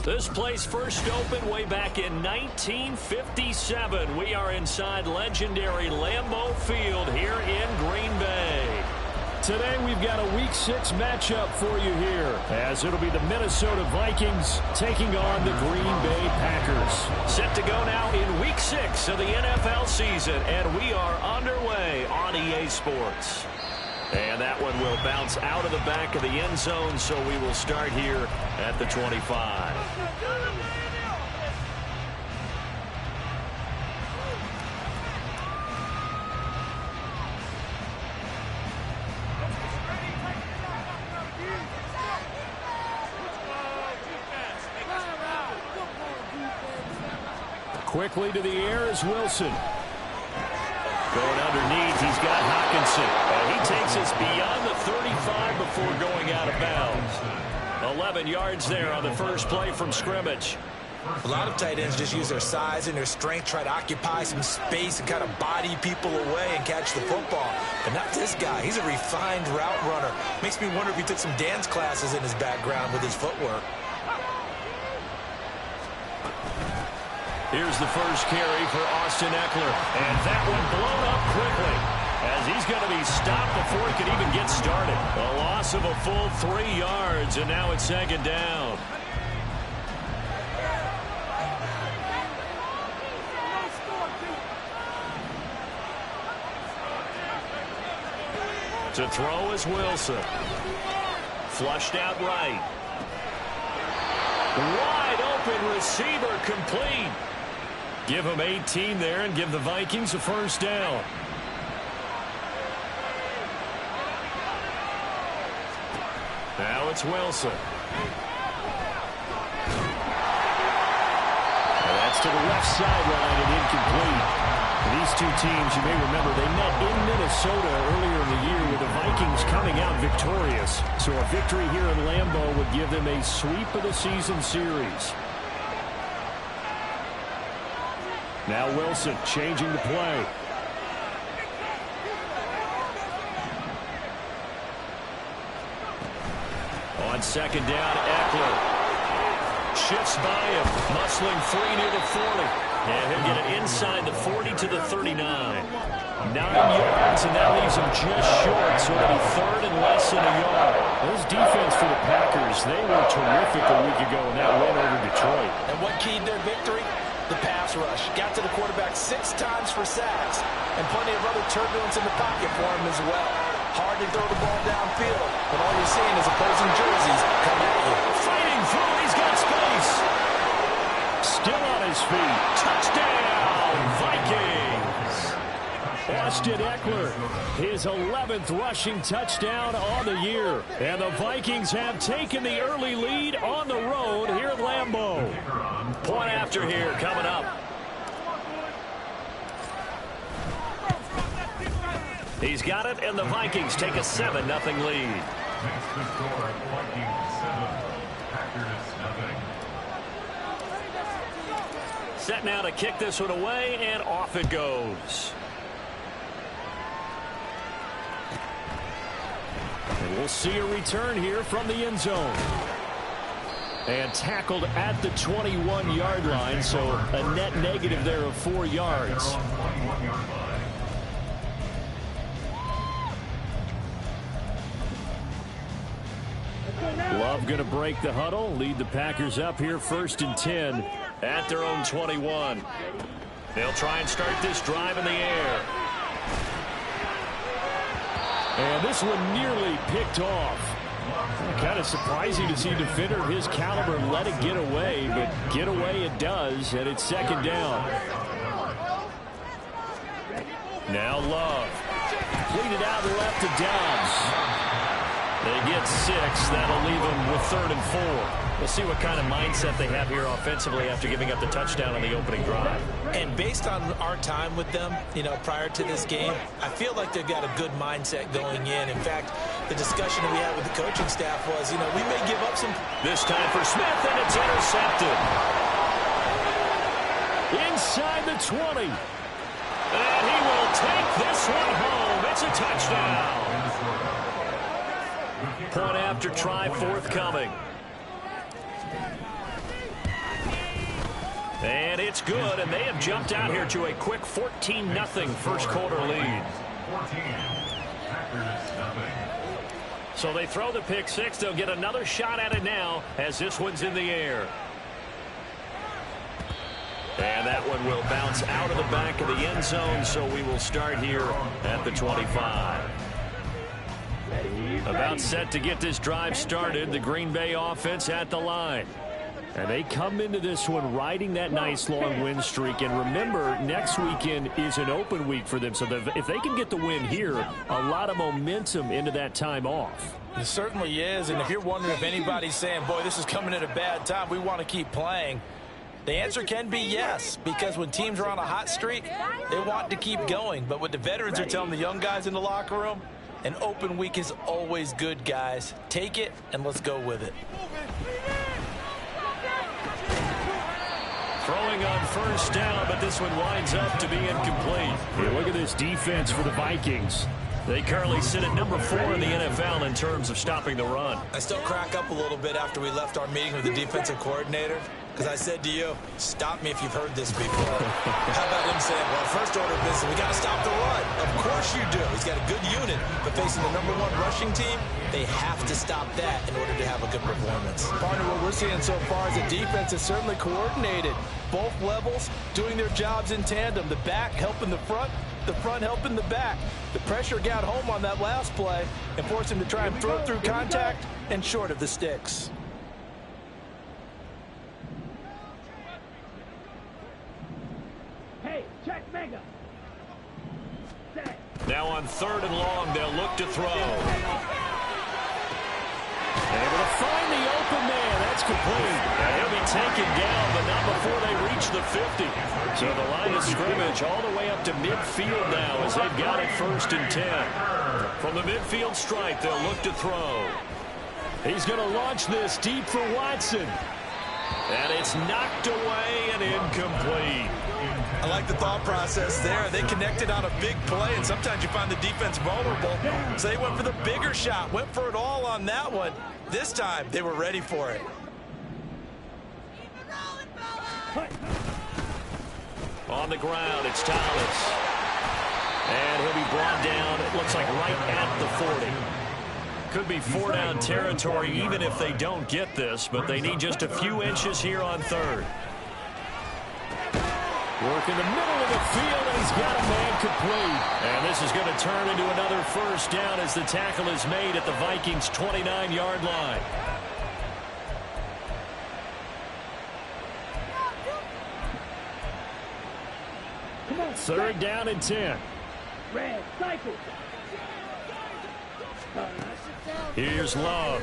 This place first opened way back in 1957. We are inside legendary Lambeau Field here in Green Bay. Today we've got a Week 6 matchup for you here, as it'll be the Minnesota Vikings taking on the Green Bay Packers. Set to go now in Week 6 of the NFL season, and we are underway on EA Sports. And that one will bounce out of the back of the end zone, so we will start here at the 25. Quickly to the air is Wilson. Going underneath, he's got Hockenson. And he takes us beyond the 35 before going out of bounds. 11 yards there on the first play from scrimmage. A lot of tight ends just use their size and their strength, try to occupy some space and kind of body people away and catch the football. But not this guy. He's a refined route runner. Makes me wonder if he took some dance classes in his background with his footwork. Here's the first carry for Austin Ekeler. And that one blown up quickly, as he's going to be stopped before he can even get started. A loss of a full 3 yards, and now it's second down. To throw is Wilson. Flushed out right. Wide open receiver, complete. Give him 18 there and give the Vikings a first down. Now it's Wilson. And that's to the left sideline and incomplete. These two teams, you may remember, they met in Minnesota earlier in the year with the Vikings coming out victorious. So a victory here in Lambeau would give them a sweep of the season series. Now Wilson changing the play. On second down, Ekeler shifts by him, muscling free near the 40. And he'll get it inside the 40 to the 39. 9 yards, and that leaves him just short, so it'll be third and less than a yard. This defense for the Packers, they were terrific a week ago in that win over Detroit. And what keyed their victory? The pass rush. Got to the quarterback 6 times for sacks, and plenty of other turbulence in the pocket for him as well. Hard to throw the ball downfield, but all you're seeing is opposing jerseys come at you. Fighting through, he's got space. Still on his feet. Touchdown, Vikings. Austin Ekeler, his 11th rushing touchdown on the year. And the Vikings have taken the early lead on the road here at Lambeau. Point after here coming up. He's got it, and the Vikings take a 7-0 lead. Set now to kick this one away, and off it goes. And we'll see a return here from the end zone. And tackled at the 21-yard line, so a net negative there of 4 yards. Love going to break the huddle, lead the Packers up here 1st and 10 at their own 21. They'll try and start this drive in the air. And this one nearly picked off. Kind of surprising to see a defender of his caliber let it get away, but get away it does, and it's second down. Now Love. Completed out left to Dobbs. They get 6. That'll leave them with 3rd and 4. We'll see what kind of mindset they have here offensively after giving up the touchdown on the opening drive. And based on our time with them, prior to this game, I feel like they've got a good mindset going in. In fact, the discussion that we had with the coaching staff was, we may give up some. This time for Smith, and it's intercepted. Inside the 20. And he will take this one home. It's a touchdown. Point after try forthcoming. And it's good, and they have jumped out here to a quick 14-0 first quarter lead. So they throw the pick six. They'll get another shot at it now as this one's in the air. And that one will bounce out of the back of the end zone, so we will start here at the 25. About set to get this drive started, the Green Bay offense at the line. And they come into this one riding that nice long win streak. And remember, next weekend is an open week for them. So if they can get the win here, a lot of momentum into that time off. It certainly is. And if you're wondering if anybody's saying, boy, this is coming at a bad time, we want to keep playing, the answer can be yes, because when teams are on a hot streak, they want to keep going. But what the veterans are telling the young guys in the locker room, an open week is always good, guys. Take it, and let's go with it. Throwing on first down, but this one winds up to be incomplete. Here, look at this defense for the Vikings. They currently sit at number 4 in the NFL in terms of stopping the run. I still crack up a little bit after we left our meeting with the defensive coordinator, because I said to you, stop me if you've heard this before. How about him saying, well, first order of business, we got to stop the run. Of course you do. He's got a good unit, but facing the number 1 rushing team, they have to stop that in order to have a good performance. Partner, what we're seeing so far is the defense is certainly coordinated. Both levels doing their jobs in tandem. The back helping the front helping the back. The pressure got home on that last play and forced him to try and throw through contact and short of the sticks. Hey, check mega. Now on 3rd and long, they'll look to throw. Able to find the open man. That's complete. And he'll be taken down, but not before they reach the 50. So the line of scrimmage all the way up to midfield now as they've got it 1st and 10. From the midfield stripe, they'll look to throw. He's going to launch this deep for Watson. And it's knocked away and incomplete. I like the thought process there. They connected on a big play, and sometimes you find the defense vulnerable. So they went for the bigger shot, went for it all on that one. This time, they were ready for it. On the ground, it's Thomas. And he'll be brought down, it looks like right at the 40. Could be 4-down territory even if they don't get this, but they need just a few inches here on 3rd. Work in the middle of the field, and he's got a man complete. And this is going to turn into another 1st down as the tackle is made at the Vikings' 29-yard line. Come on, 3rd down and 10. Red, cycle. Here's Love.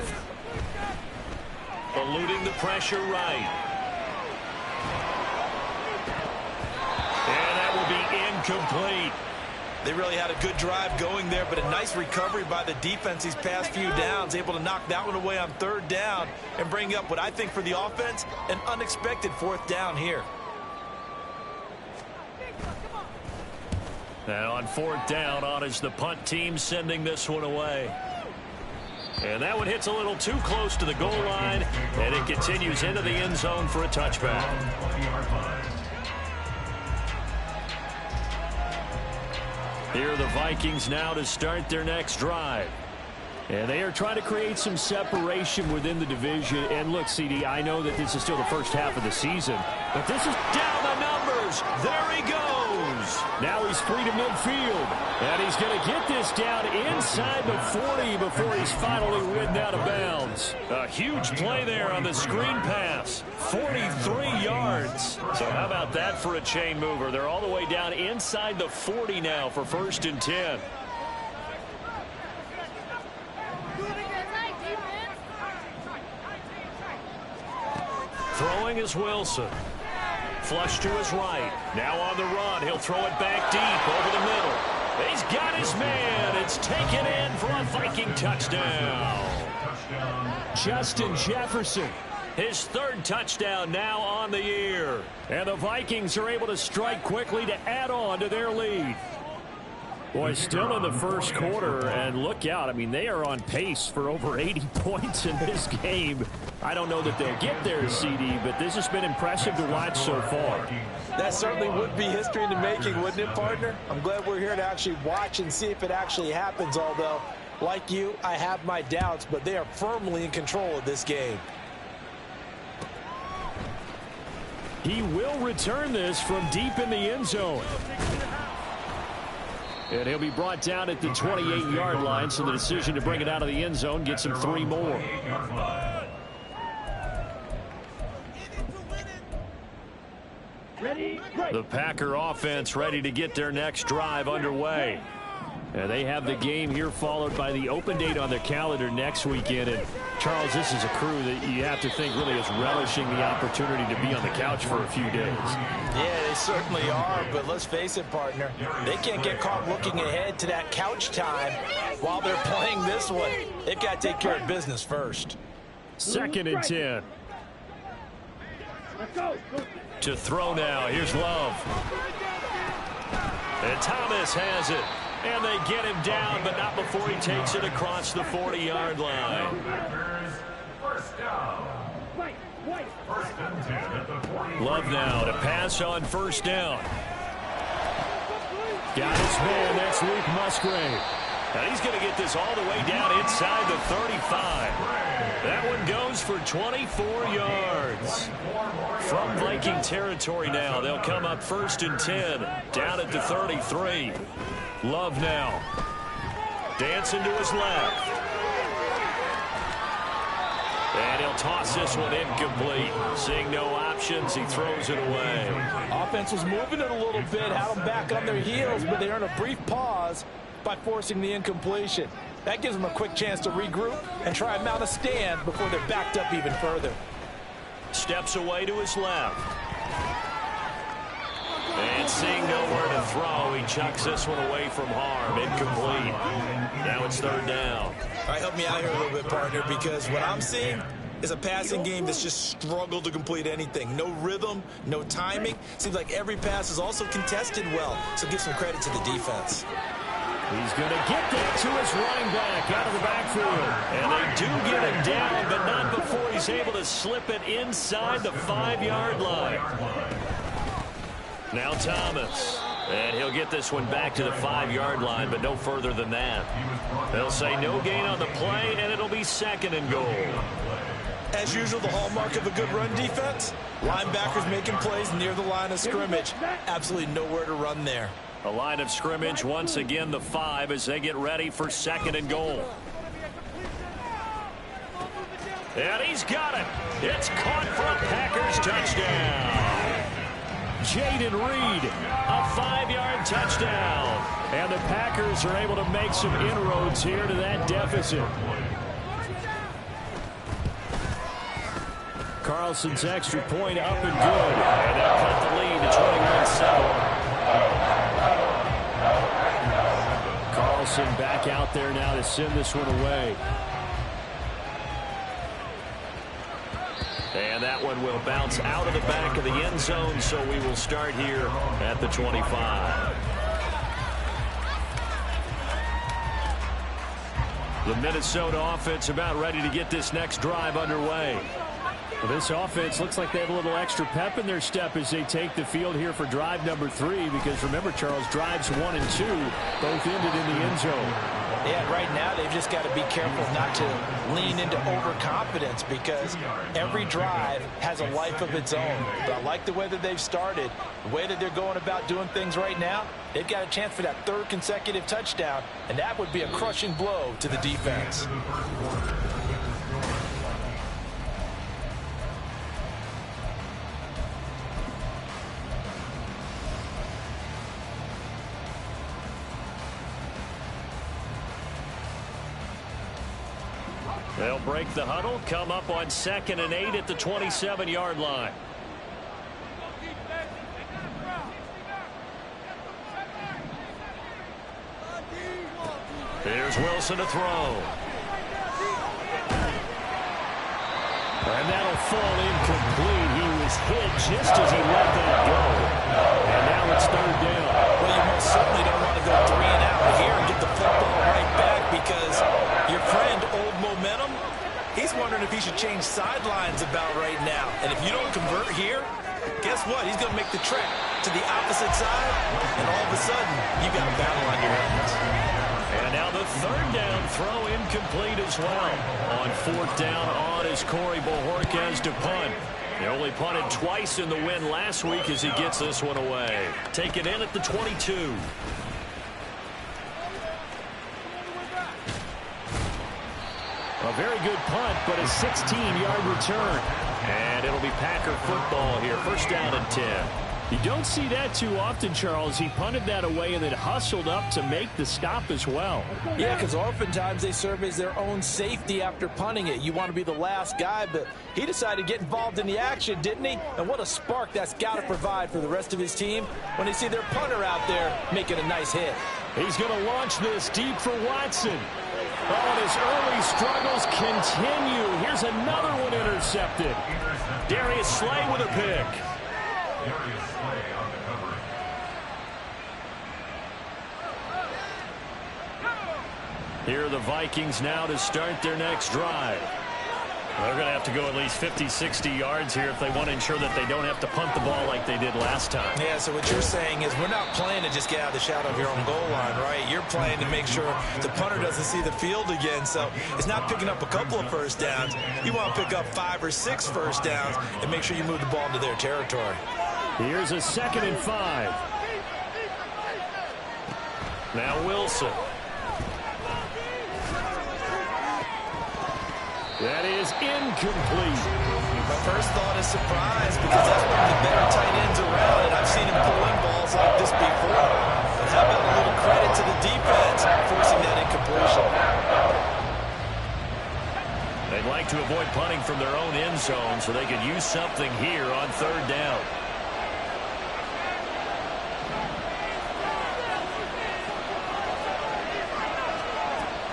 Eluding the pressure right. And that will be incomplete. They really had a good drive going there, but a nice recovery by the defense these past few downs, able to knock that one away on 3rd down and bring up what I think for the offense, an unexpected 4th down here. And on 4th down, on is the punt team sending this one away. And that one hits a little too close to the goal line, and it continues into the end zone for a touchback. Here are the Vikings now to start their next drive. And they are trying to create some separation within the division. And look, CD, I know that this is still the first half of the season, but this is down the numbers. There he goes. Now he's free to midfield. And he's going to get this down inside the 40 before he's finally ridden out of bounds. A huge play there on the screen pass. 43 yards. So how about that for a chain mover? They're all the way down inside the 40 now for 1st and 10. Throwing is Wilson. Flush to his right. Now on the run. He'll throw it back deep over the middle. He's got his man. It's taken in for a Viking touchdown. Justin Jefferson. His 3rd touchdown now on the year. And the Vikings are able to strike quickly to add on to their lead. Boy, still in the first quarter, and look out. I mean, they are on pace for over 80 points in this game. I don't know that they'll get there, CD, but this has been impressive to watch so far. That certainly would be history in the making, wouldn't it, partner? I'm glad we're here to actually watch and see if it actually happens, although, like you, I have my doubts, but they are firmly in control of this game. He will return this from deep in the end zone. And he'll be brought down at the 28-yard line, so the decision to bring it out of the end zone gets him 3 more. Ready, break. The Packer offense ready to get their next drive underway. And they have the game here followed by the open date on their calendar next weekend. And, Charles, this is a crew that you have to think really is relishing the opportunity to be on the couch for a few days. Yeah, they certainly are, but let's face it, partner. They can't get caught looking ahead to that couch time while they're playing this one. They've got to take care of business first. 2nd and 10. Let's go. To throw now. Here's Love. And Thomas has it. And they get him down, but not before he takes it across the 40-yard line. Love now to pass on 1st down. Got his man. That's Luke Musgrave. And he's going to get this all the way down inside the 35. That one goes for 24 yards. From Viking territory now, they'll come up 1st and 10, down at the 33. Love now. Dancing to his left. And he'll toss this one incomplete. Seeing no options, he throws it away. Offense was moving it a little bit, had them back on their heels, but they earn a brief pause by forcing the incompletion. That gives them a quick chance to regroup and try and mount a stand before they're backed up even further. Steps away to his left. And seeing nowhere to throw, he chucks this one away from harm. Incomplete. Now it's 3rd down. All right, help me out here a little bit, partner, because what I'm seeing is a passing game that's just struggled to complete anything. No rhythm, no timing. Seems like every pass is also contested well, so give some credit to the defense. He's going to get that to his running back out of the backfield. And they do get him down, but not before he's able to slip it inside the 5-yard line. Now Thomas. And he'll get this one back to the 5-yard line, but no further than that. They'll say no gain on the play, and it'll be 2nd and goal. As usual, the hallmark of a good run defense, linebackers making plays near the line of scrimmage. Absolutely nowhere to run there. A line of scrimmage, once again the 5 as they get ready for 2nd and goal. And he's got it. It's caught for a Packers touchdown. Jaden Reed, a 5-yard touchdown. And the Packers are able to make some inroads here to that deficit. Carlson's extra point up and good. And they'll cut the lead to 21-7. Carlson back out there now to send this one away. And that one will bounce out of the back of the end zone, so we will start here at the 25. The Minnesota offense about ready to get this next drive underway. Well, this offense looks like they have a little extra pep in their step as they take the field here for drive number 3, because remember, Charles, drives 1 and 2 both ended in the end zone. Yeah, right now they've just got to be careful not to lean into overconfidence, because every drive has a life of its own. But I like the way that they've started, the way that they're going about doing things right now. They've got a chance for that 3rd consecutive touchdown, and that would be a crushing blow to the defense. They'll break the huddle, come up on 2nd and 8 at the 27-yard line. Here's Wilson to throw. And that'll fall incomplete. He was hit just as he let that go. And now it's 3rd down. Well, you most certainly don't want to go 3 and out change sidelines about right now. And if you don't convert here, guess what? He's going to make the trek to the opposite side, and all of a sudden, you've got a battle on your hands. And now the third down throw incomplete as well. On fourth down on is Corey Bojorquez to punt. He only punted twice in the win last week as he gets this one away. Taken in at the 22. A very good punt, but a 16-yard return. And it'll be Packer football here. First down and 10. You don't see that too often, Charles. He punted that away and then hustled up to make the stop as well. Yeah, because oftentimes they serve as their own safety after punting it. You want to be the last guy, but he decided to get involved in the action, didn't he? And what a spark that's got to provide for the rest of his team when they see their punter out there making a nice hit. He's going to launch this deep for Watson. Oh, and his early struggles continue. Here's another one intercepted. Darius Slay with a pick. Here are the Vikings now to start their next drive. They're going to have to go at least 50, 60 yards here if they want to ensure that they don't have to punt the ball like they did last time. Yeah, so what you're saying is we're not playing to just get out of the shadow of your own goal line, right? You're playing to make sure the punter doesn't see the field again. So it's not picking up a couple of first downs. You want to pick up 5 or 6 first downs and make sure you move the ball into their territory. Here's a 2nd and 5. Now Wilson. That is incomplete. My first thought is surprise because that's one of the better tight ends around, and I've seen him pull in balls like this before. But how about a little credit to the defense forcing that incompletion? They'd like to avoid punting from their own end zone so they could use something here on third down.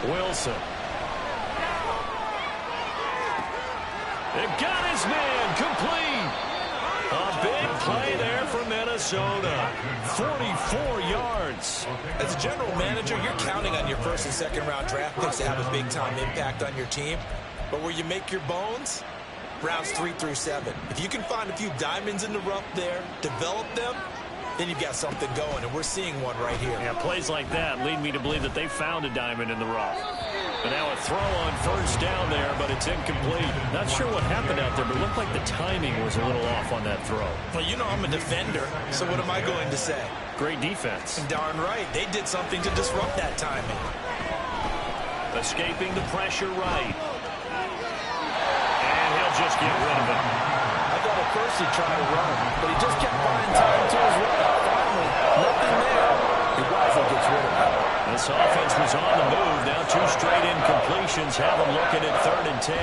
Wilson. They've got his man complete. A big play there for Minnesota. 44 yards. As a general manager, you're counting on your first and second round draft picks to have a big-time impact on your team. But where you make your bones, rounds 3 through 7. If you can find a few diamonds in the rough there, develop them, then you've got something going, and we're seeing one right here. Yeah, plays like that lead me to believe that they found a diamond in the rough. And now a throw on first down there, but it's incomplete. Not sure what happened out there, but it looked like the timing was a little off on that throw. Well, you know I'm a defender, so what am I going to say? Great defense. Darn right. They did something to disrupt that timing. Escaping the pressure right. And he'll just get rid of it. I thought at first he tried to run, but he just kept finding time to his run. Finally, nothing there. He wisely gets rid of it. This offense was on the move. Now 2 straight incompletions have them looking at 3rd and 10.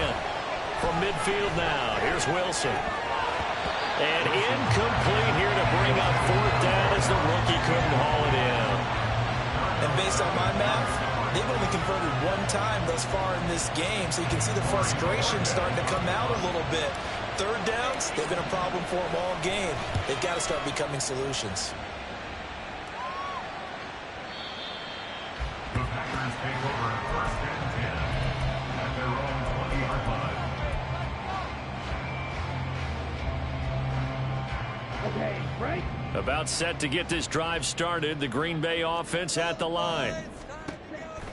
From midfield now, here's Wilson. And incomplete here to bring up 4th down as the rookie couldn't haul it in. And based on my math, they've only converted 1 time thus far in this game, so you can see the frustration starting to come out a little bit. 3rd downs, they've been a problem for them all game. They've got to start becoming solutions. The Packers take over 1st and 10 at their own 20-yard line. Okay, break. About set to get this drive started. The Green Bay offense at the line.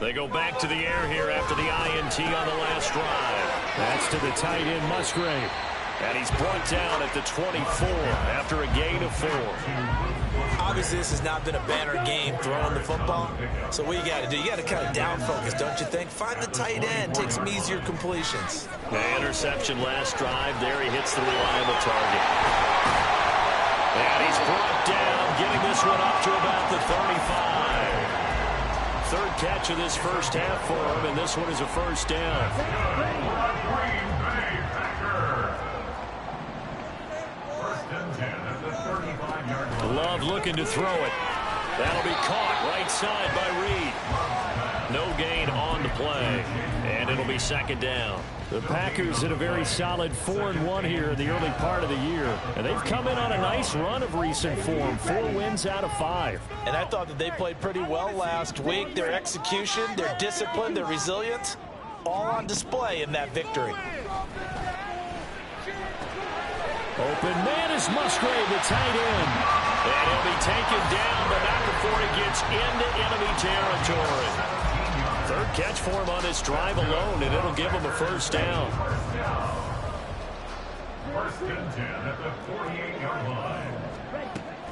They go back to the air here after the INT on the last drive. That's to the tight end, Musgrave. And he's brought down at the 24 after a gain of 4. Obviously, this has not been a banner game throwing the football. So what you got to do, you got to kind of down focus, don't you think? Find the tight end, take some easier completions. The interception last drive. There he hits the reliable target. And he's brought down, getting this one up to about the 35. 3rd catch of this first half for him, and this one is a first down. Green Bay Packers. 1st and 10 at the 35-yard line. Love looking to throw it. That'll be caught right side by Reed. No gain on the play, and it'll be 2nd down. The Packers had a very solid 4-1 here in the early part of the year, and they've come in on a nice run of recent form, 4 wins out of 5. And I thought that they played pretty well last week. Their execution, their discipline, their resilience, all on display in that victory. Open man is Musgrave, the tight end. And he'll be taken down, but not before he gets into enemy territory. Third catch for him on this drive alone, and it'll give him a first down. First and 10 at the 48-yard line.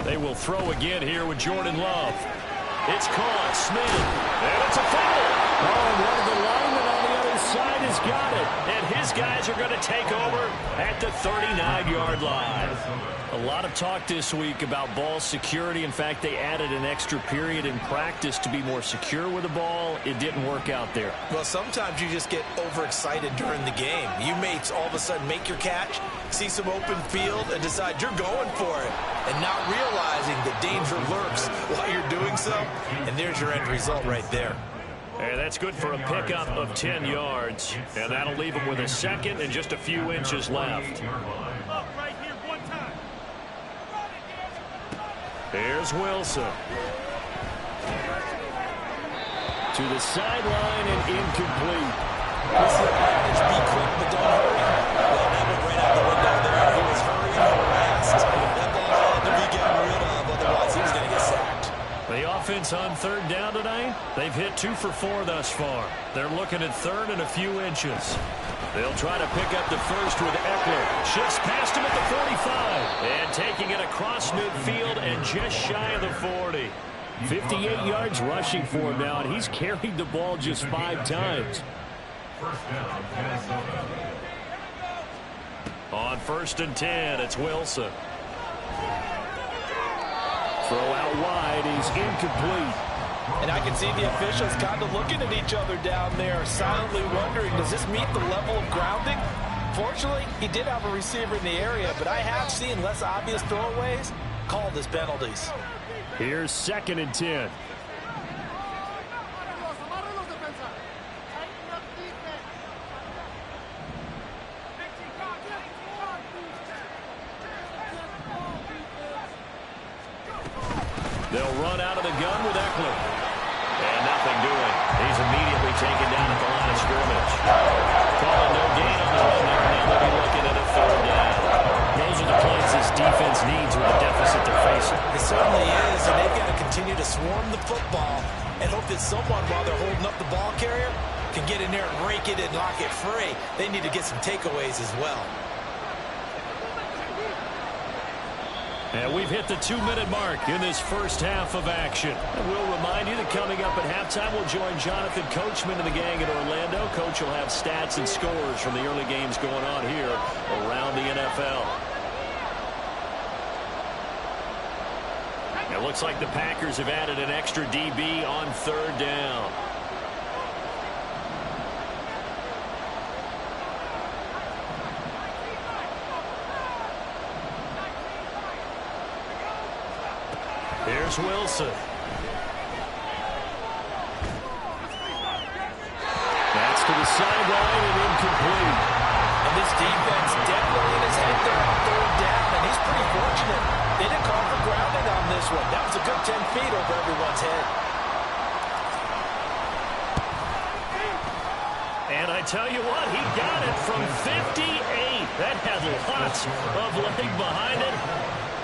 They will throw again here with Jordan Love. It's caught. Smith. And it's a fumble. Oh, one of the linemen on the other side has got it. And his guys are going to take over at the 39-yard line. A lot of talk this week about ball security. In fact, they added an extra period in practice to be more secure with the ball. It didn't work out there. Well, sometimes you just get overexcited during the game. You may all of a sudden make your catch, see some open field, and decide you're going for it, and not realizing the danger lurks while you're doing so. And there's your end result right there. And that's good for a pickup of 10 yards. And that'll leave him with a second and just a few inches left. Here's Wilson. To the sideline and incomplete. This is an adage, be quick but don't hurry. Well, that went right out the window there. He was hurrying and harassed. That ball had to be getting rid of, otherwise he was going to get sacked. The offense on third down tonight, they've hit 2 for 4 thus far. They're looking at third and a few inches. They'll try to pick up the first with Eckler. Shifts past him at the 45. And taking it across midfield and just shy of the 40. 58 yards rushing for him now, and he's carried the ball just 5 times. First down, Minnesota. On first and 10, it's Wilson. Throw out wide, he's incomplete. And I can see the officials kind of looking at each other down there, silently wondering, does this meet the level of grounding? Fortunately, he did have a receiver in the area, but I have seen less obvious throwaways called as penalties. Here's second and 10. They'll run out of the gun with Eckler. And nothing doing. He's immediately taken down at the line of scrimmage. Calling no gain on the run there. Now they'll be looking at a third down. Those are the plays this defense needs with the deficit they're facing. It certainly is, and they've got to continue to swarm the football and hope that someone, while they're holding up the ball carrier, can get in there and rake it and knock it free. They need to get some takeaways as well. And we've hit the 2-minute mark in this first half of action. And we'll remind you that coming up at halftime, we'll join Jonathan Coachman and the gang in Orlando. Coach will have stats and scores from the early games going on here around the NFL. It looks like the Packers have added an extra DB on third down. Here's Wilson. That's to the sideline and incomplete. And this defense definitely in his head there on third down, and he's pretty fortunate. They didn't call for grounding on this one. That was a good 10 feet over everyone's head. And I tell you what, he got it from 58. That had lots of leg behind it.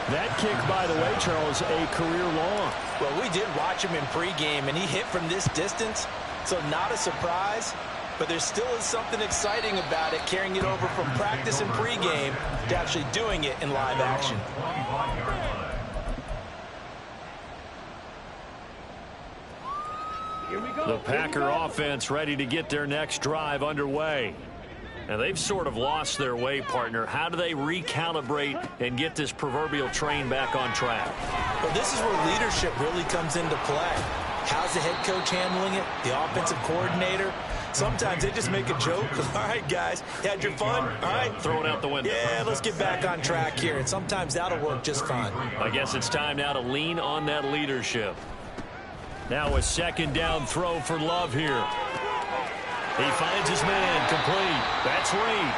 That kick, by the way, Charles, a career long. Well, we did watch him in pregame, and he hit from this distance, so not a surprise. But there still is something exciting about it, carrying it over from practice and pregame to actually doing it in live action. The Packer offense ready to get their next drive underway. And they've sort of lost their way, partner. How do they recalibrate and get this proverbial train back on track? Well, this is where leadership really comes into play. How's the head coach handling it? The offensive coordinator? Sometimes they just make a joke. All right, guys, you had your fun? All right. Throw it out the window. Yeah, let's get back on track here. And sometimes that'll work just fine. I guess it's time now to lean on that leadership. Now a second down throw for Love here. He finds his man complete. That's Reed.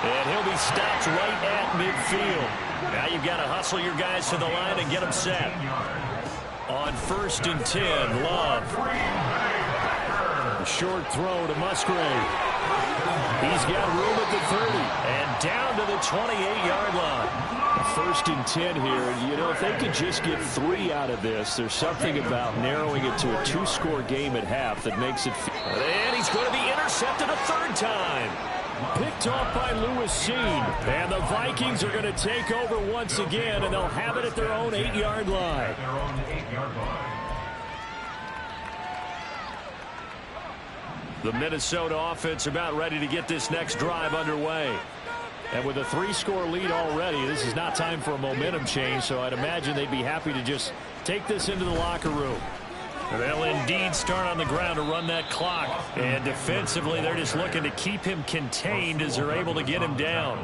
And he'll be stopped right at midfield. Now you've got to hustle your guys to the line and get them set. On first and 10, Love. A short throw to Musgrave. He's got room at the 30 and down to the 28-yard line. 1st and 10 here. And, you know, if they could just get 3 out of this, there's something about narrowing it to a 2-score game at half that makes it. And he's going to be intercepted a 3rd time. Picked off by Lewis Cine. And the Vikings are going to take over once again, and they'll have it at their own 8-yard line. The Minnesota offense about ready to get this next drive underway. And with a 3-score lead already, this is not time for a momentum change, so I'd imagine they'd be happy to just take this into the locker room. They'll indeed start on the ground to run that clock. And defensively, they're just looking to keep him contained as they're able to get him down.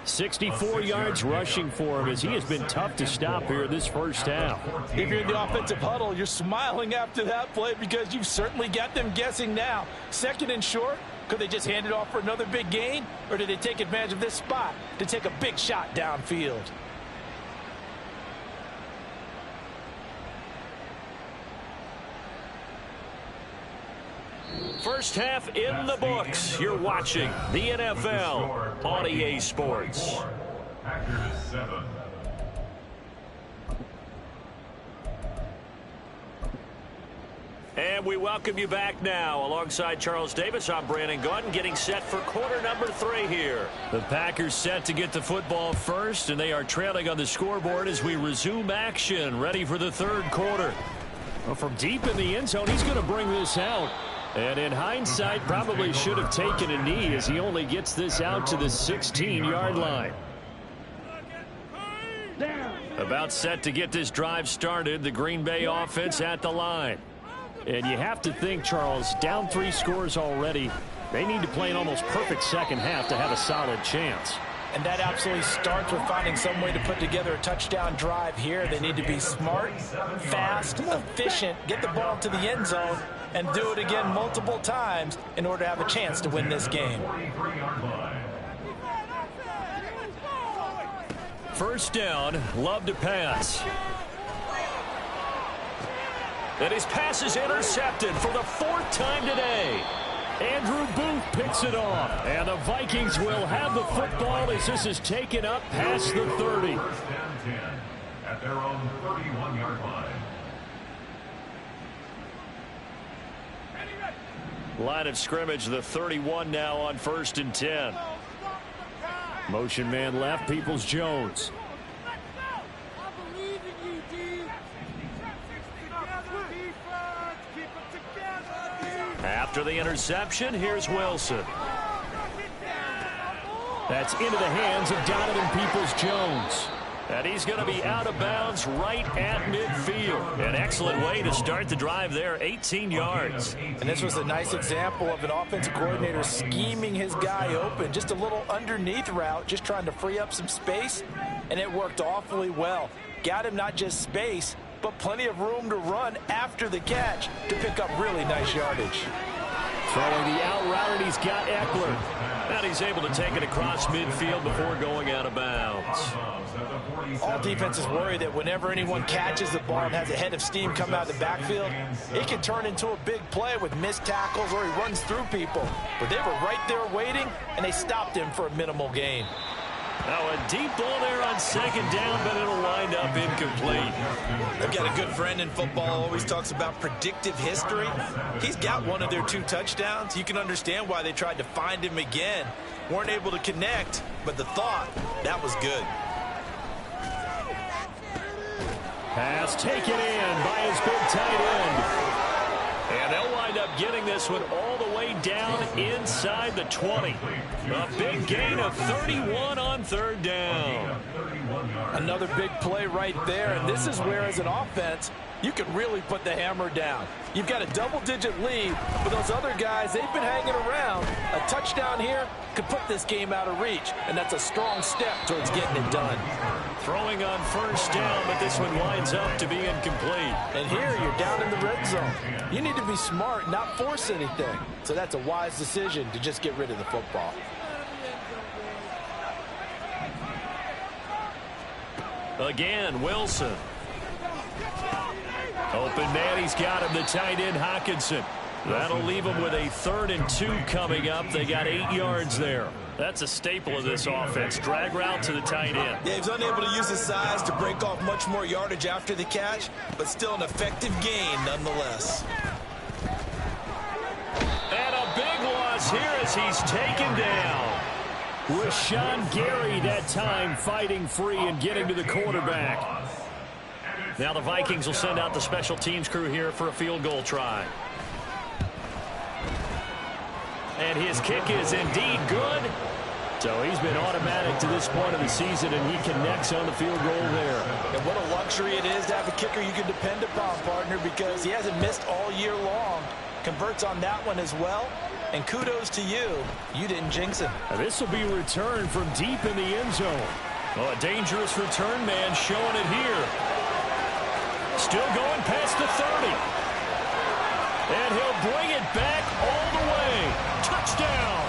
64 yards rushing for him as he has been tough to stop here this first half. If you're in the offensive huddle, you're smiling after that play because you've certainly got them guessing now. 2nd and short, could they just hand it off for another big gain? Or did they take advantage of this spot to take a big shot downfield? First half in the books. You're watching the NFL on EA Sports. Packers 7. And we welcome you back now. Alongside Charles Davis, I'm Brandon Gaudin, getting set for quarter number 3 here. The Packers set to get the football first, and they are trailing on the scoreboard as we resume action, ready for the 3rd quarter. Well, from deep in the end zone, he's going to bring this out. And in hindsight, probably should have taken a knee as he only gets this out to the 16-yard line. About set to get this drive started, the Green Bay offense at the line. And you have to think, Charles, down 3 scores already. They need to play an almost perfect second half to have a solid chance. And that absolutely starts with finding some way to put together a touchdown drive here. They need to be smart, fast, efficient, get the ball to the end zone, and do it again multiple times in order to have a chance to win this game. First down, Love to pass. And his pass is intercepted for the 4th time today. Andrew Booth picks it off. And the Vikings will have the football as this is taken up past the 30. First down 10 at their own 31-yard line. Line of scrimmage, the 31 now on 1st and 10. Motion man left, Peoples-Jones. After the interception, here's Wilson. That's into the hands of Donovan Peoples-Jones. And he's going to be out of bounds right at midfield. An excellent way to start the drive there, 18 yards. And this was a nice example of an offensive coordinator scheming his guy open. Just a little underneath route, just trying to free up some space, and it worked awfully well. Got him not just space, but plenty of room to run after the catch to pick up really nice yardage. Throwing the out route, and he's got Eckler. And he's able to take it across midfield before going out of bounds. All defenses worry that whenever anyone catches the ball and has a head of steam come out of the backfield, it can turn into a big play with missed tackles or he runs through people. But they were right there waiting, and they stopped him for a minimal gain. Now a deep ball there on 2nd down, but it'll wind up incomplete. I've got a good friend in football, always talks about predictive history. He's got one of their 2 touchdowns. You can understand why they tried to find him again. Weren't able to connect, but the thought, that was good. Pass taken in by his big tight end. And they'll wind up getting this one all the way down inside the 20. A big gain of 31 on 3rd down. Another big play right there, and this is where, as an offense, you can really put the hammer down. You've got a double-digit lead, but those other guys, they've been hanging around. A touchdown here could put this game out of reach, and that's a strong step towards getting it done. Throwing on 1st down, but this one winds up to be incomplete. And here, you're down in the red zone. You need to be smart, not force anything. So that's a wise decision to just get rid of the football. Again, Wilson. Open man, he's got him, the tight end, Hockenson. That'll leave them with a 3rd and 2 coming up. They got 8 yards there. That's a staple of this offense. Drag route to the tight end. Yeah, he was unable to use his size to break off much more yardage after the catch, but still an effective gain nonetheless. And a big loss here as he's taken down. Rashawn Gary that time fighting free and getting to the quarterback. Now the Vikings will send out the special teams crew here for a field goal try. And his kick is indeed good. So he's been automatic to this point of the season, and he connects on the field goal there. And what a luxury it is to have a kicker you can depend upon, partner, because he hasn't missed all year long. Converts on that one as well. And kudos to you. You didn't jinx him. Now this will be returned from deep in the end zone. Well, a dangerous return man showing it here. Still going past the 30. And he'll bring it back all the way. Touchdown.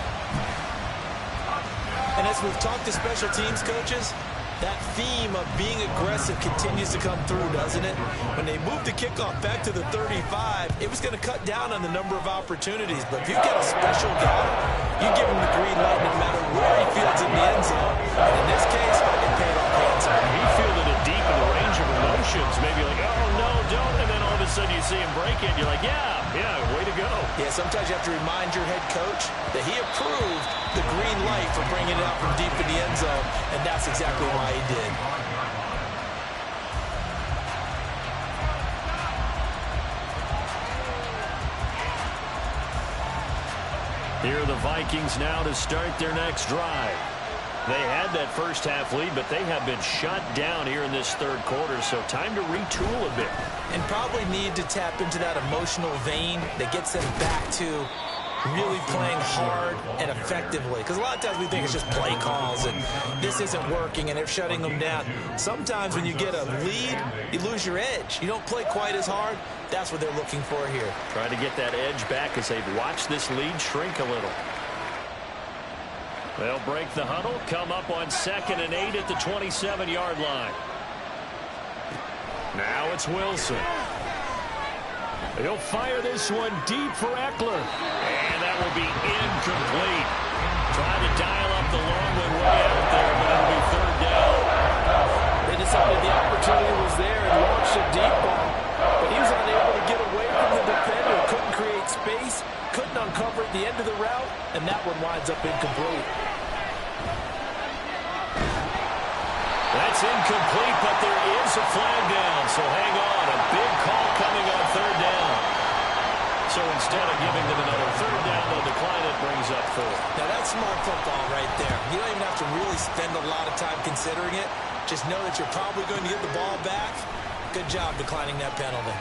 And as we've talked to special teams coaches, that theme of being aggressive continues to come through, doesn't it? When they moved the kickoff back to the 35, it was going to cut down on the number of opportunities. But if you get a special guy, you give him the green light no matter where he fields in the end zone. And in this case, it paid off handsome. He fielded it deep in the range of emotions. Maybe like, oh, no, don't. And then all of a sudden you see him break it. You're like, yeah, way to go. Yeah, sometimes you have to remind your head coach that he approved the green light for bringing it out from deep in the end zone, and that's exactly why he did. Here are the Vikings now to start their next drive. They had that first half lead, but they have been shut down here in this 3rd quarter, so time to retool a bit. And probably need to tap into that emotional vein that gets them back to really playing hard and effectively. Because a lot of times we think it's just play calls and this isn't working and they're shutting them down. Sometimes when you get a lead, you lose your edge. You don't play quite as hard. That's what they're looking for here. Try to get that edge back as they've watched this lead shrink a little. They'll break the huddle, come up on 2nd and 8 at the 27-yard line. Now it's Wilson. He'll fire this one deep for Eckler. And that will be incomplete. Trying to dial up the long one way out there, but it'll be 3rd down. They decided the opportunity was there and launched a deep ball, but he was unable to get away from the defender. Couldn't create space, couldn't uncover at the end of the route, and that one winds up incomplete. That's incomplete, but there is a flag down, so hang on. A big call coming on 3rd down. So instead of giving them another 3rd down, they'll decline it, brings up 4th. Now that's smart football right there. You don't even have to really spend a lot of time considering it. Just know that you're probably going to get the ball back. Good job declining that penalty.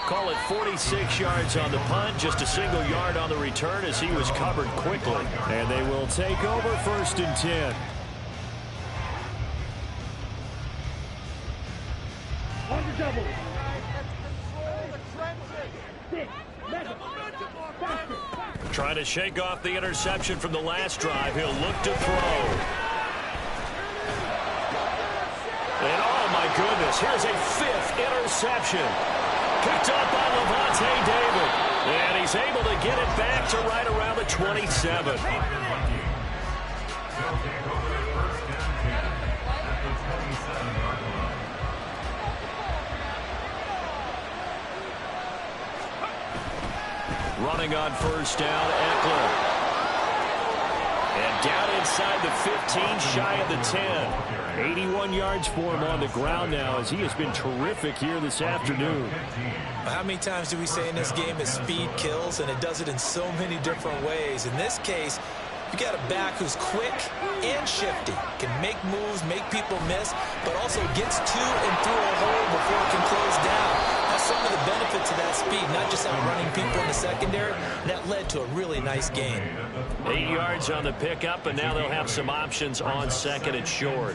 Call it 46 yards on the punt, just a single yard on the return as he was covered quickly. And they will take over 1st and 10. On the double. Six. Mega. Faster. Trying to shake off the interception from the last drive. He'll look to throw. And oh my goodness, here's a 5th interception. Picked up by Levante David. And he's able to get it back to right around the 27. Running on 1st down, Eckler. And down inside the 15, shy of the 10. 81 yards for him on the ground now as he has been terrific here this afternoon. How many times do we say in this game that speed kills, and it does it in so many different ways? In this case, you got a back who's quick and shifty, can make moves, make people miss, but also gets to and through a hole before it can close down. That's some of the benefits of that speed, not just outrunning people in the secondary. That led to a really nice gain. 8 yards on the pickup, and now they'll have some options on 2nd and short.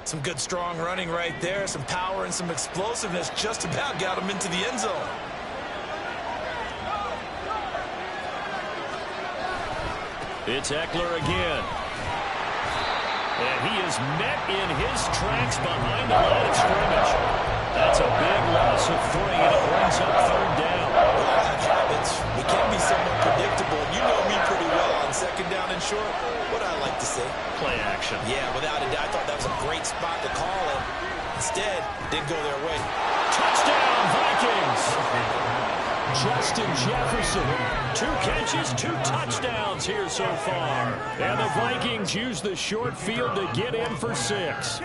Some good strong running right there, some power and some explosiveness just about got him into the end zone. It's Eckler again. And he is met in his tracks behind the line of scrimmage. That's a big loss of 3, and it brings direction. Yeah, without a doubt, I thought that was a great spot to call it. Instead, didn't go their way. Touchdown, Vikings! Justin Jefferson, 2 catches, 2 touchdowns here so far. And the Vikings use the short field to get in for 6.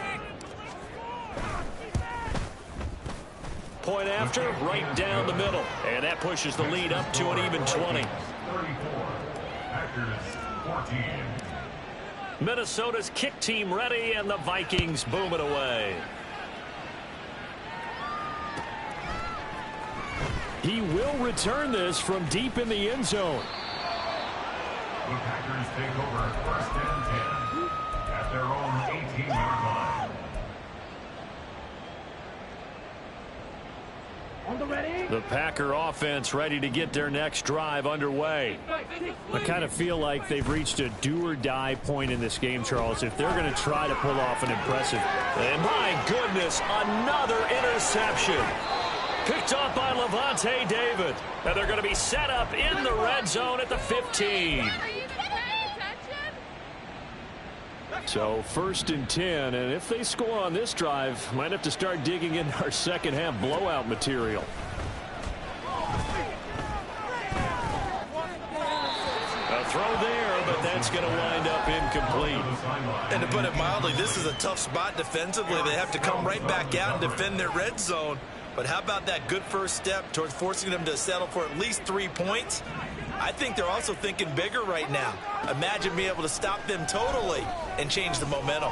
Point after, right down the middle. And that pushes the lead up to an even 20. 34. Packers 14. Minnesota's kick team ready, and the Vikings boom it away. He will return this from deep in the end zone. The Packers take over 1st and 10 at their own 18-yard line. On the ready. The Packer offense ready to get their next drive underway. I kind of feel like they've reached a do-or-die point in this game, Charles, if they're going to try to pull off an impressive. And my goodness, another interception. Picked up by Lavonte David. And they're going to be set up in the red zone at the 15. So 1st and 10, and if they score on this drive, might have to start digging in our second half blowout material. A throw there, but that's going to wind up incomplete. And to put it mildly, this is a tough spot defensively. They have to come right back out and defend their red zone. But how about that good first step towards forcing them to settle for at least 3 points? I think they're also thinking bigger right now. Imagine being able to stop them totally and change the momentum.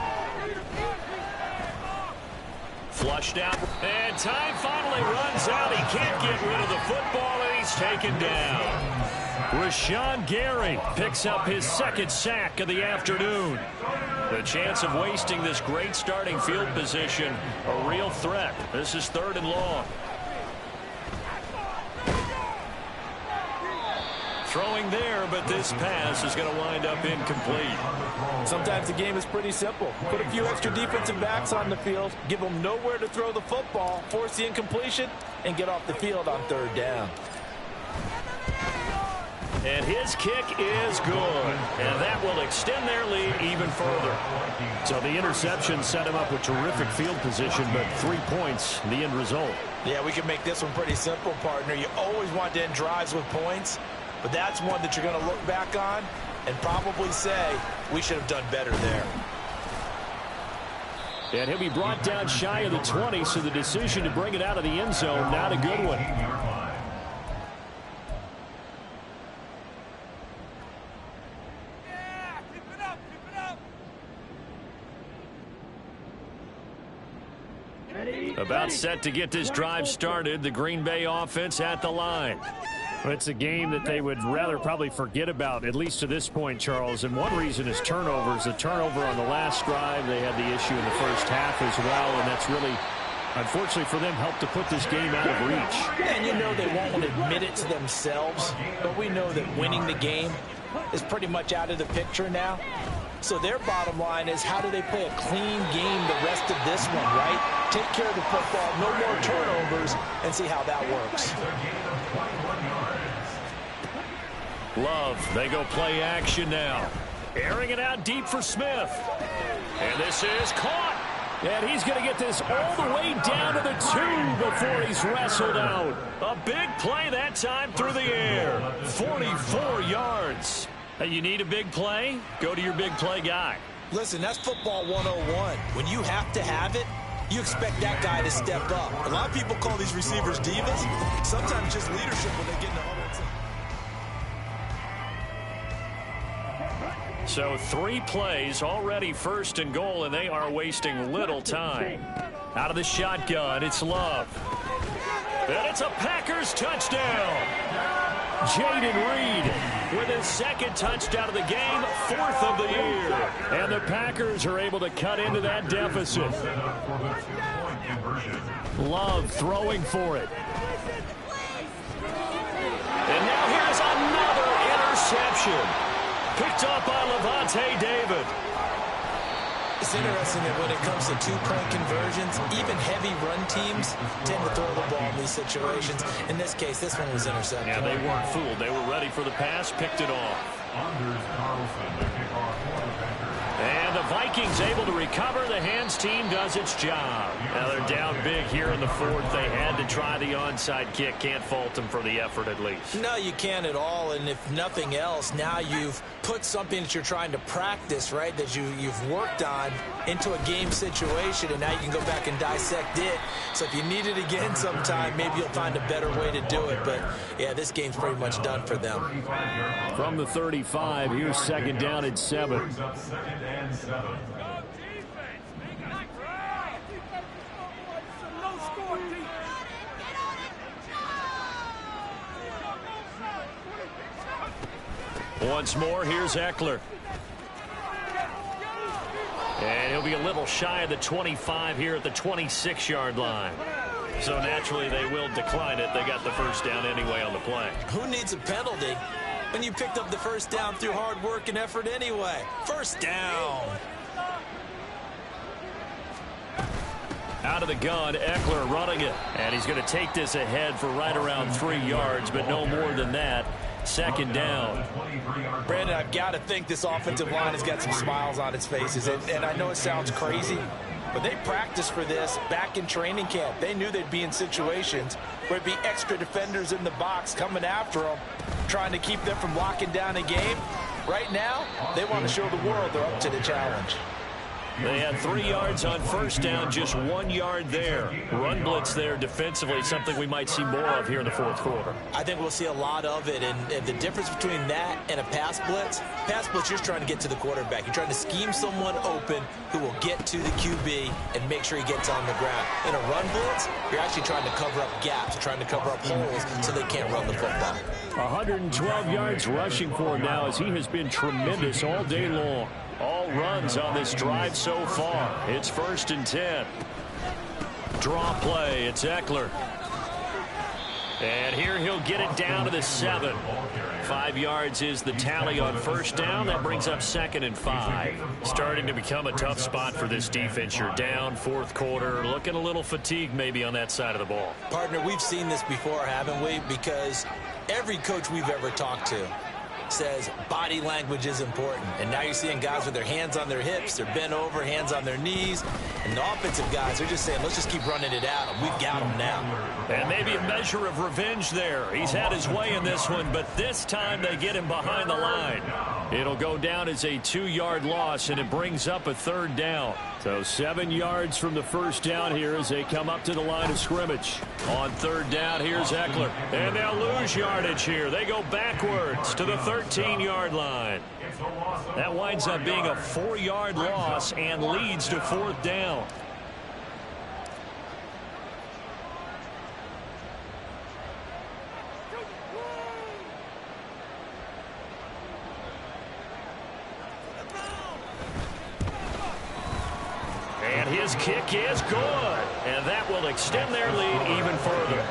Flushed out, and time finally runs out. He can't get rid of the football, and he's taken down. Rashawn Gary picks up his 2nd sack of the afternoon. The chance of wasting this great starting field position, a real threat. This is 3rd and long. Throwing there, but this pass is going to wind up incomplete. Sometimes the game is pretty simple. Put a few extra defensive backs on the field, give them nowhere to throw the football, force the incompletion, and get off the field on 3rd down. And his kick is good. And that will extend their lead even further. So the interception set him up with terrific field position, but 3 points, the end result. Yeah, we can make this one pretty simple, partner. You always want to end drives with points, but that's one that you're going to look back on and probably say, we should have done better there. And he'll be brought down shy of the 20, so the decision to bring it out of the end zone, not a good one. About set to get this drive started, the Green Bay offense at the line. It's a game that they would rather probably forget about, at least to this point, Charles. And one reason is turnovers. The turnover on the last drive, they had the issue in the first half as well, and that's really, unfortunately for them, helped to put this game out of reach. And you know they won't admit it to themselves, but we know that winning the game is pretty much out of the picture now. So their bottom line is, how do they play a clean game the rest of this one, right? Take care of the football, no more turnovers, and see how that works. Love, they go play action now. Airing it out deep for Smith. And this is caught. And he's going to get this all the way down to the 2 before he's wrestled out. A big play that time through the air. 44 yards. Hey, you need a big play? Go to your big play guy. Listen, that's football 101. When you have to have it, you expect that guy to step up. A lot of people call these receivers divas. Sometimes just leadership when they get in the huddle. So 3 plays, already 1st and goal, and they are wasting little time. Out of the shotgun, it's Love. And it's a Packers touchdown. Jaden Reed with his 2nd touchdown of the game, 4th of the year. And the Packers are able to cut into that deficit. Love throwing for it. And now here's another interception. Picked up by Lavonte David. It's interesting that when it comes to 2-point conversions, even heavy run teams tend to throw the ball in these situations. In this case, this one was intercepted. Yeah, they weren't fooled. They were ready for the pass, picked it off. Anders Carlson, the kickoff for the Packers. And the Vikings able to recover. The hands team does its job. Now they're down big here in the fourth. They had to try the onside kick. Can't fault them for the effort at least. No, you can't at all. And if nothing else, now you've put something that you're trying to practice, right, that you've worked on into a game situation, and now you can go back and dissect it. So if you need it again sometime, maybe you'll find a better way to do it. But, yeah, this game's pretty much done for them. From the 35, here's second down and 7. Once more, here's Eckler. And he'll be a little shy of the 25 here at the 26-yard line. So naturally they will decline it. They got the first down anyway on the play. Who needs a penalty when you picked up the first down through hard work and effort anyway? First down. Out of the gun, Eckler running it. And he's going to take this ahead for right around 3 yards, but no more than that. Second down. Brandon, I've got to think this offensive line has got some smiles on its faces. And I know it sounds crazy, but they practiced for this back in training camp. They knew they'd be in situations where it'd be extra defenders in the box coming after them, trying to keep them from locking down a game. Right now, they want to show the world they're up to the challenge. They had 3 yards on first down, just 1 yard there. Run blitz there defensively, something we might see more of here in the fourth quarter. I think we'll see a lot of it, and the difference between that and a pass blitz, you're just trying to get to the quarterback. You're trying to scheme someone open who will get to the QB and make sure he gets on the ground. In a run blitz, you're actually trying to cover up gaps, trying to cover up holes so they can't run the football. 112 yards rushing for him now as he has been tremendous all day long. All runs on this drive so far. It's 1st and 10. Draw play. It's Eckler. And here he'll get it down to the 7. 5 yards is the tally on first down. That brings up 2nd and 5. Starting to become a tough spot for this defense. You're down fourth quarter. Looking a little fatigued maybe on that side of the ball. Partner, we've seen this before, haven't we? Because every coach we've ever talked to says body language is important. And now you're seeing guys with their hands on their hips, they're bent over, hands on their knees. And the offensive guys are just saying, let's just keep running it at them. We've got them now. And maybe a measure of revenge there. He's had his way in this one, but this time they get him behind the line. It'll go down as a 2-yard loss, and it brings up a 3rd down. So 7 yards from the first down here as they come up to the line of scrimmage. On 3rd down, here's Eckler. And they'll lose yardage here. They go backwards to the 13-yard line. That winds up being a 4-yard loss and leads to 4th down. And his kick is good. And that will extend their lead even further.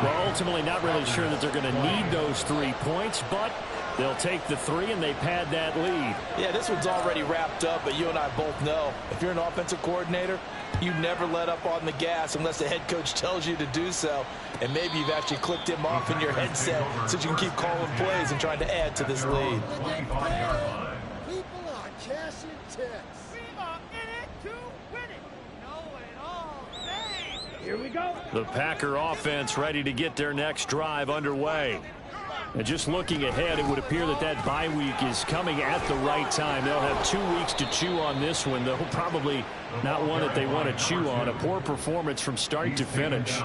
Well, ultimately not really sure that they're going to need those 3 points, but they'll take the 3 and they pad that lead. Yeah, this one's already wrapped up, but you and I both know if you're an offensive coordinator, you never let up on the gas unless the head coach tells you to do so. And maybe you've actually clicked him off in your headset so you can keep calling plays and trying to add to this lead. People are cashing checks. We are in it to win it. Know it all. Here we go. The Packer offense ready to get their next drive underway. And just looking ahead, it would appear that that bye week is coming at the right time. They'll have 2 weeks to chew on this one. They'll probably not one that they want to chew on. A poor performance from start to finish.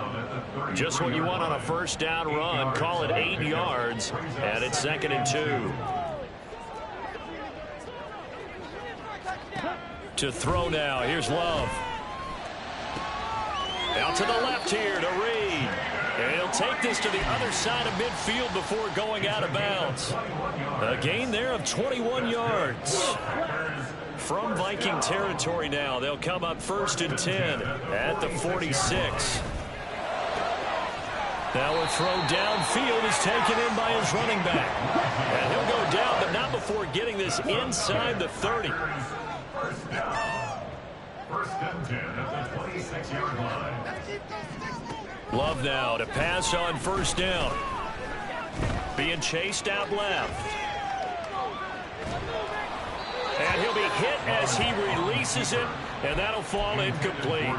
Just what you want on a first down run. Call it 8 yards, and it's 2nd and 2. To throw now. Here's Love. Out to the left here to Reed. And he'll take this to the other side of midfield before going out of bounds. A gain there of 21 yards. From Viking territory now, they'll come up 1st and 10 at the 46. Now a throw downfield is taken in by his running back. And he'll go down, but not before getting this inside the 30. 1st and 10 at the 26-yard line. Love now to pass on first down. Being chased out left. And he'll be hit as he releases it, and that'll fall incomplete.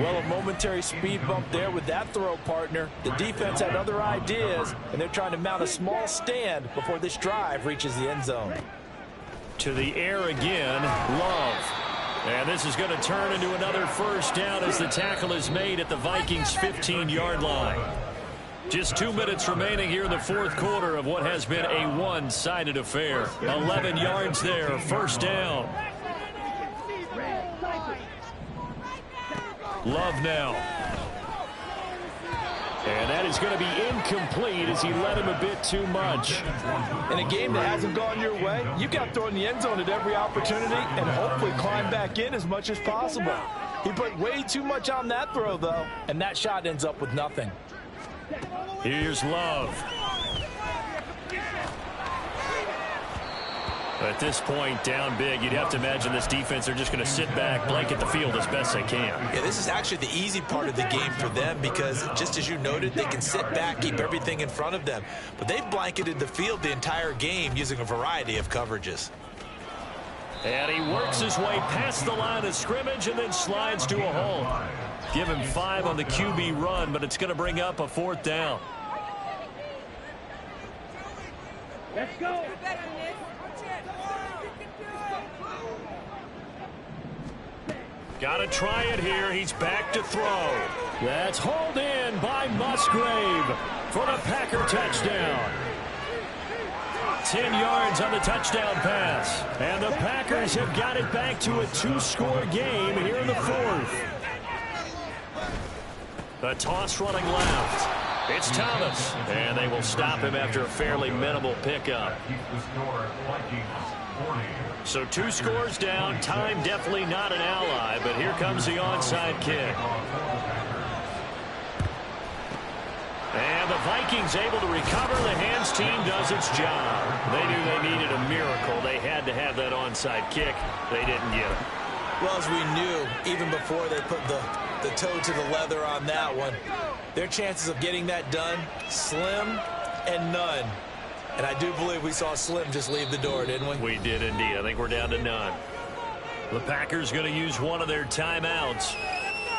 Well, a momentary speed bump there with that throw, partner. The defense had other ideas, and they're trying to mount a small stand before this drive reaches the end zone. To the air again, Love. And this is going to turn into another first down as the tackle is made at the Vikings' 15-yard line. Just 2 minutes remaining here in the fourth quarter of what has been a one-sided affair. 11 yards there, first down. Love now. And that is going to be incomplete as he led him a bit too much. In a game that hasn't gone your way, you got to throw in the end zone at every opportunity and hopefully climb back in as much as possible. He put way too much on that throw, though, and that shot ends up with nothing. Here's Love. At this point, down big, you'd have to imagine this defense are just going to sit back, blanket the field as best they can. Yeah, this is actually the easy part of the game for them because, just as you noted, they can sit back, keep everything in front of them. But they've blanketed the field the entire game using a variety of coverages. And he works his way past the line of scrimmage and then slides to a hole. Give him 5 on the QB run, but it's going to bring up a fourth down. Let's go. Got to try it here. He's back to throw. That's hauled in by Musgrave for the Packer touchdown. 10 yards on the touchdown pass. And the Packers have got it back to a 2-score game here in the fourth. The toss running left. It's Thomas. And they will stop him after a fairly minimal pickup. So 2 scores down. Time definitely not an ally, but here comes the onside kick. And the Vikings able to recover. The hands team does its job. They knew they needed a miracle. They had to have that onside kick. They didn't get it. Well, as we knew, even before they put the toe to the leather on that one, their chances of getting that done, slim and none. And I do believe we saw Slim just leave the door, didn't we? We did indeed. I think we're down to none. The Packers going to use one of their timeouts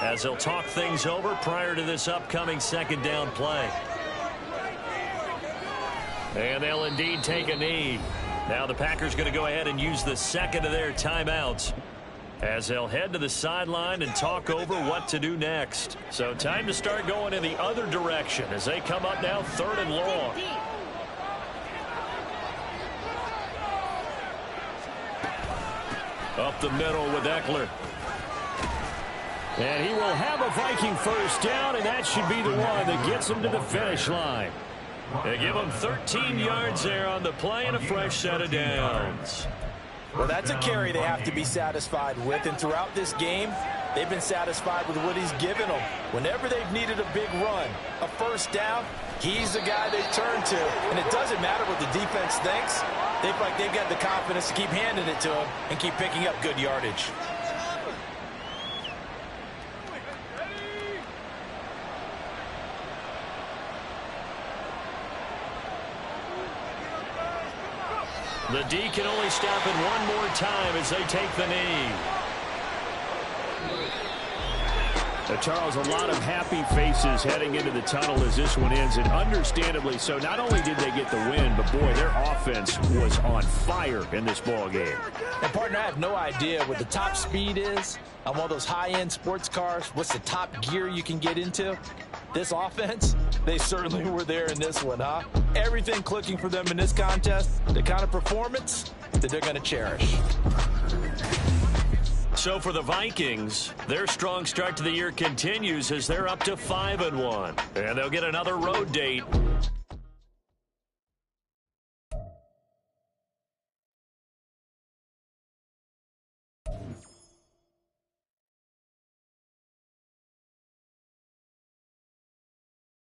as they'll talk things over prior to this upcoming second down play. And they'll indeed take a knee. Now the Packers going to go ahead and use the second of their timeouts as they'll head to the sideline and talk over what to do next. So time to start going in the other direction as they come up now 3rd and long. Up the middle with Eckler. And he will have a Viking first down, and that should be the one that gets him to the finish line. They give him 13 yards there on the play and a fresh set of downs. Well, that's a carry they have to be satisfied with, and throughout this game, they've been satisfied with what he's given them. Whenever they've needed a big run, a first down, he's the guy they turn to. And it doesn't matter what the defense thinks. They feel like they've got the confidence to keep handing it to him and keep picking up good yardage. The D can only stop it one more time as they take the knee. Charles, a lot of happy faces heading into the tunnel as this one ends, and understandably so. Not only did they get the win, but boy, their offense was on fire in this ball game. And partner, I have no idea what the top speed is on one of those high-end sports cars. What's the top gear you can get into? This offense, they certainly were there in this one, huh? Everything clicking for them in this contest, the kind of performance that they're going to cherish. So for the Vikings, their strong start to the year continues as they're up to 5-1. And they'll get another road date